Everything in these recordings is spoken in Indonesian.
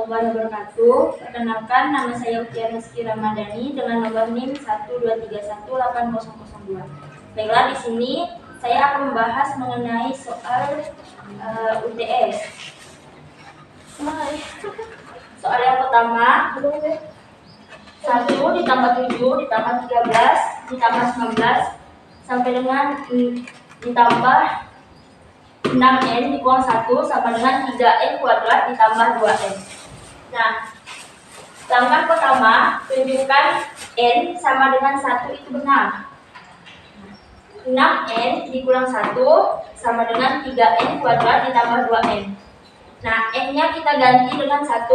warahmatullahi wabarakatuh. Perkenalkan, nama saya Ukiah Rizky Ramadhani dengan nomor NIM 123180002. Baiklah, di sini saya akan membahas mengenai soal UTS. Soal yang pertama, 1 ditambah 7 ditambah 13 ditambah 19 sampai dengan ditambah 6n dikurang 1 sama dengan 3n kuadrat ditambah 2n. Nah, langkah pertama, tunjukkan n sama dengan 1 itu benar. 6n dikurang 1 sama dengan 3n kuadrat ditambah 2n. Nah, n-nya kita ganti dengan 1.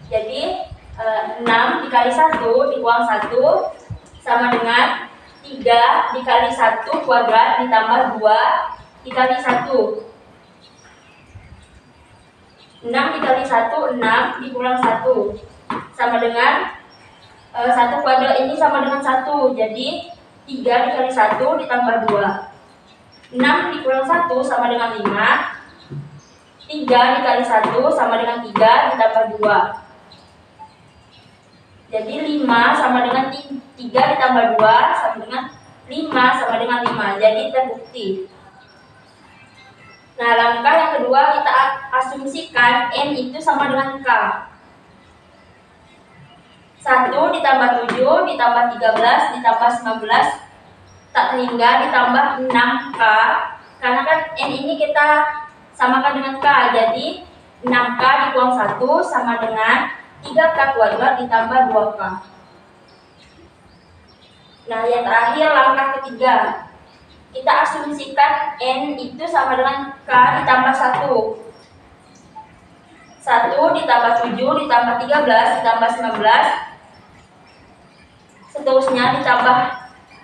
Jadi 6 dikali 1 dikurang 1 sama dengan 3 dikali 1 kuadrat ditambah 2 dikali 1. 6 dikali 1, 6 dikurang 1 sama dengan 1 kuadrat ini sama dengan 1. Jadi 3 dikali 1 ditambah 2. 6 dikurang 1 sama dengan 5. 3 dikali 1 sama dengan 3 ditambah 2. Jadi 5 sama dengan 3 ditambah 2 sama dengan 5 sama dengan 5. Jadi terbukti. Nah, langkah yang kedua, kita asumsikan n itu sama dengan k. 1 ditambah 7 ditambah 13 ditambah 19 tak terhingga ditambah 6k. Karena kan n ini kita samakan dengan k. Jadi 6k dikurang 1 sama dengan 3k kuadrat ditambah 2k. Nah, yang terakhir langkah ketiga, kita asumsikan n itu sama dengan k ditambah 1. 1 ditambah 7 ditambah 13 ditambah 19 seterusnya ditambah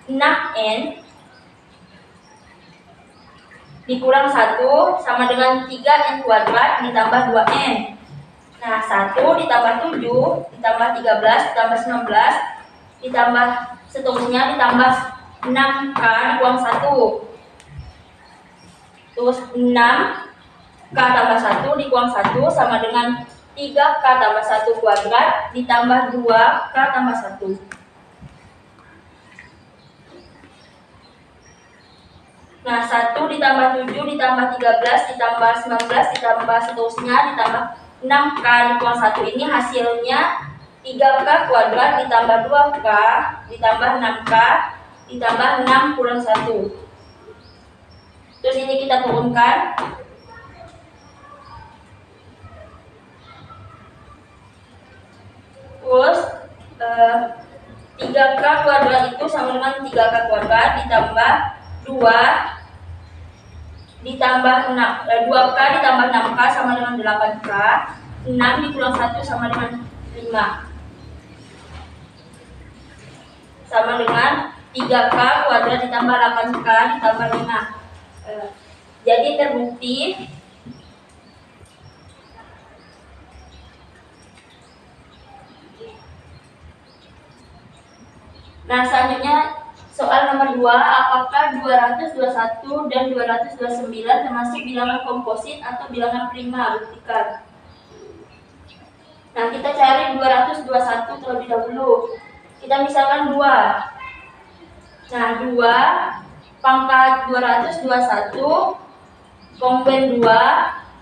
6n dikurang 1 sama dengan 3n kuadrat ditambah 2n. Nah, 1 ditambah 7 ditambah 13 ditambah 19 ditambah seterusnya ditambah 6k dikurang 1. Terus 6k tambah 1 dikurang 1 sama dengan 3k tambah 1 kuadrat ditambah 2k tambah 1. Nah, 1 ditambah 7 ditambah 13 ditambah 19 ditambah seterusnya ditambah 6k dikurang 1 ini hasilnya 3k kuadrat ditambah 2k ditambah 6k ditambah 6 kurang 1. Terus ini kita turunkan. Terus 3k kuadrat itu sama dengan 3k kuadrat ditambah 2 ditambah 2k ditambah 6k sama dengan 8k. 6 dikurang 1 sama dengan 5 sama dengan 3k kuadrat ditambah 8k ditambah 5. Jadi terbukti Nah, selanjutnya soal nomor 2, apakah 221 dan 229 termasuk bilangan komposit atau bilangan prima? Buktikan. Nah, kita cari 221 terlebih dahulu. Kita misalkan 2. Nah, 2 pangkat 221 konven 2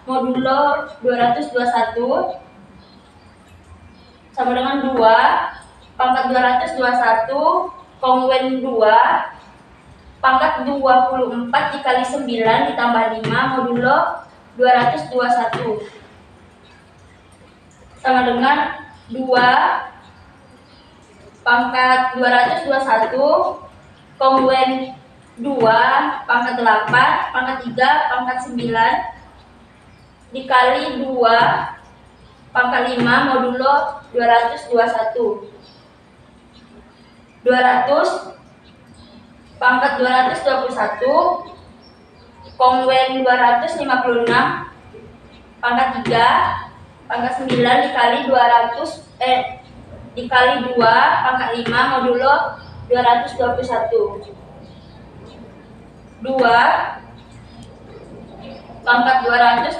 modulo 221 sama dengan 2 pangkat 221 konven 2 pangkat 24 dikali 9 ditambah 5 modulo 221 sama dengan 2 pangkat 221 konven 2 pangkat 8 pangkat 3 pangkat 9 dikali 2 pangkat 5 modulo 221. 200 pangkat 221 konven 256 pangkat 3 pangkat 9 dikali 200 dikali 2 pangkat 5 modulo 221. 2 pangkat 221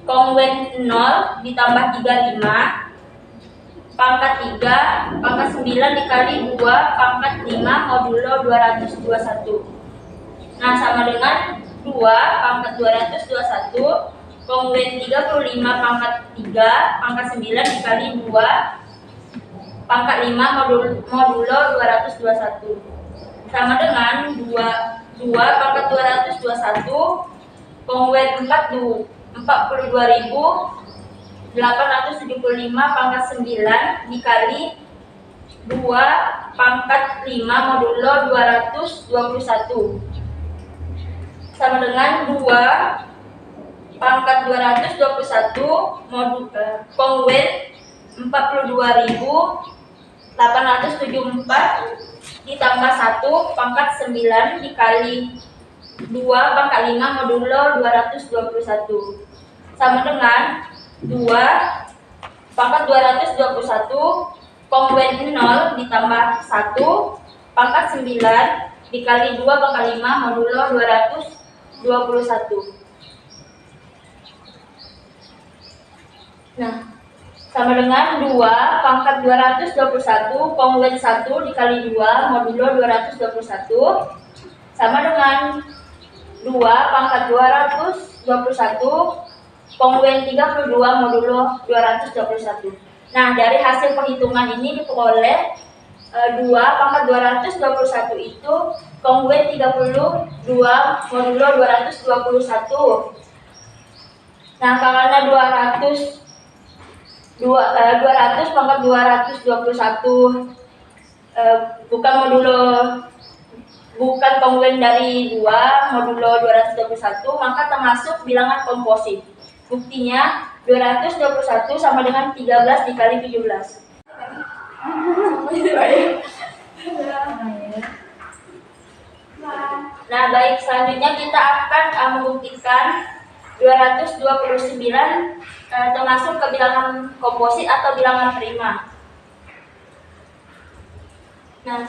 konwen 0 ditambah 35 pangkat 3 pangkat 9 dikali 2 pangkat 5 modulo 221. Nah, sama dengan 2 pangkat 221 konwen 35 pangkat 3 pangkat 9 dikali 2 pangkat 5 modulo 221 sama dengan 2 pangkat 221 konwen 42.875 pangkat 9 dikali 2 pangkat 5 modulo 221 sama dengan 2 pangkat 221 konwen 42.874 ditambah 1 pangkat 9 dikali 2 pangkat 5 modulo 221 sama dengan 2 pangkat 221 konwen 0 ditambah 1 pangkat 9 dikali 2 pangkat 5 modulo 221. Nah, sama dengan 2 pangkat 221 konwen 1 dikali 2 modulo 221 sama dengan 2 pangkat 221 konwen 32 modulo 221. Nah, dari hasil perhitungan ini diperoleh 2 pangkat 221 itu konwen 32 modulo 221. Nah, karena 200 pangkat 221 bukan konwen dari 2 modulo 221, maka termasuk bilangan komposit. Buktinya 221 sama dengan 13 dikali 17. Nah, baik, selanjutnya kita akan membuktikan 229 termasuk ke bilangan komposit atau bilangan prima. Nah,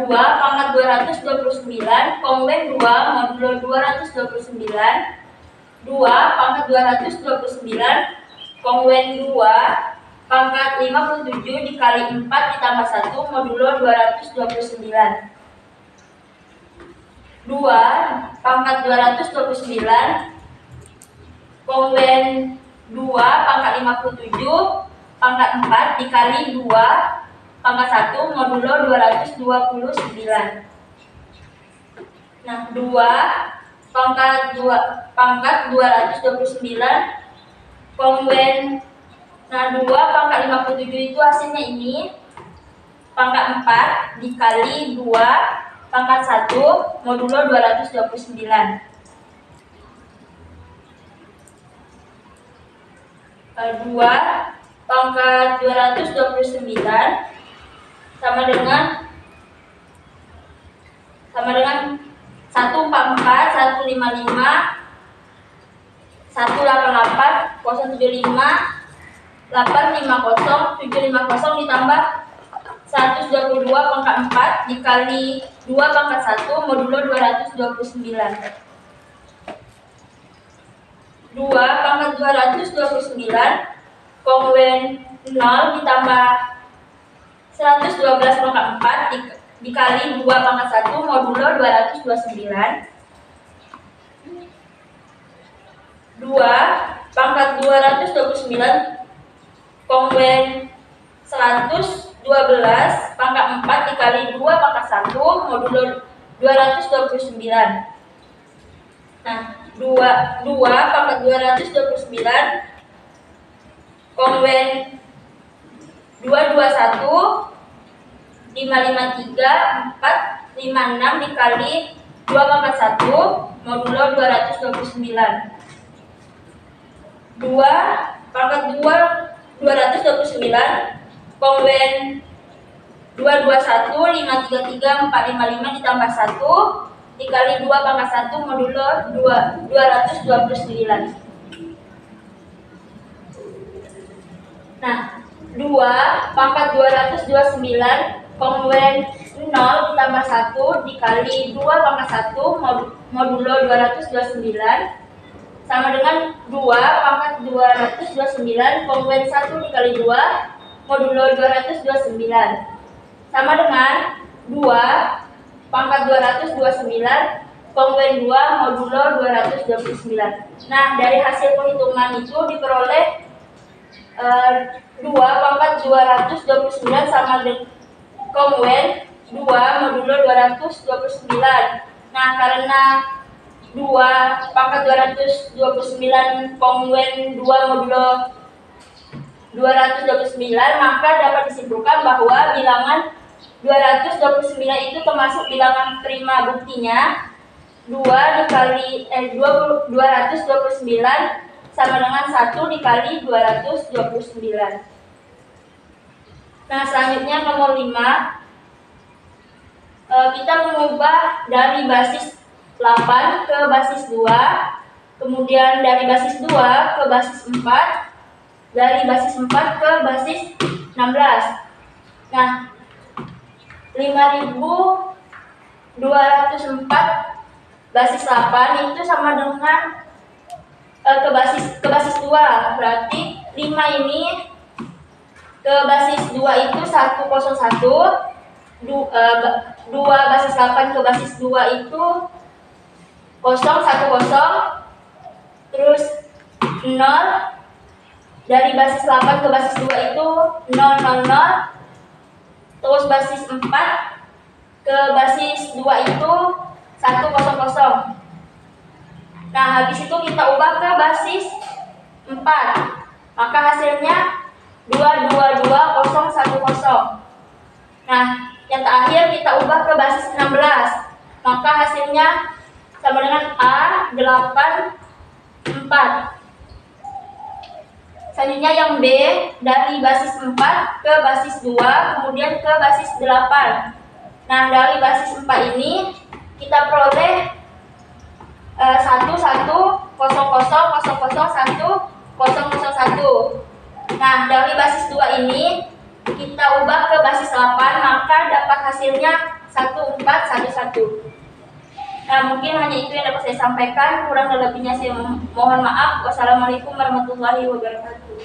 2 pangkat 229 konwen 2 modulo 229 2 pangkat 229 konwen 2 pangkat 57 dikali 4 ditambah 1 modulo 229 2 pangkat 229 konwen 2 pangkat 57 pangkat 4 dikali 2 pangkat 1 modulo 229. Nah, 2 pangkat 229 konwen 2 pangkat 57 itu hasilnya ini pangkat 4 dikali 2 pangkat 1 modulo 229. Dua pangkat 229 sama dengan 144 155 188 075 850 750 ditambah 122 pangkat 4 dikali 2 pangkat 1 modulo 229. 2 pangkat 229 konwen 0 ditambah 112 pangkat 4 dikali 2 pangkat 1 modulo 229. 2 pangkat 229 konwen 112 pangkat 4 dikali 2 pangkat 1 modulo 229. Nah, 2 pangkat 229 konwen 221 553 456 dikali 2 pangkat 1 modulo 229. 2 pangkat 229 konwen 221 533 455 ditambah 1 dikali 2 pangkat 1 modulo 229. Nah, 2 pangkat 229 konwen 0 ditambah 1 dikali 2 pangkat 1 modulo 229 sama dengan 2 pangkat 229 kongruen 1 dikali 2 modulo 229 sama dengan 2 pangkat 229 kongruen 2 modulo 229. Nah, dari hasil perhitungan itu diperoleh 2 pangkat 229 sama dengan kongruen 2 modulo 229. Nah, karena 2 pangkat 229 kongruen 2 modulo 229, maka dapat disimpulkan bahwa bilangan 229 itu termasuk bilangan prima. Buktinya 2 dikali 229 sama dengan 1 dikali 229. Nah, selanjutnya nomor 5, kita mengubah dari basis 8 ke basis 2, kemudian dari basis 2 ke basis 4, dari basis 4 ke basis 16. Nah, 5204 basis 8 itu sama dengan ke basis 2, berarti 5 ini ke basis 2 itu 101, 2 basis 8 ke basis 2 itu 010, terus 0, dari basis 8 ke basis 2 itu 000, terus basis 4 ke basis 2 itu 100. Nah, habis itu kita ubah ke basis 4, maka hasilnya 222010. Nah, yang terakhir kita ubah ke basis 16, maka hasilnya sama dengan A84. Selanjutnya yang B, dari basis 4 ke basis 2, kemudian ke basis 8. Nah, dari basis 4 ini kita peroleh 1100000101. Nah, dari basis 2 ini kita ubah ke basis 8, maka dapat hasilnya 1411. Nah, mungkin hanya itu yang dapat saya sampaikan. Kurang dan lebihnya saya mohon maaf. Wassalamualaikum warahmatullahi wabarakatuh.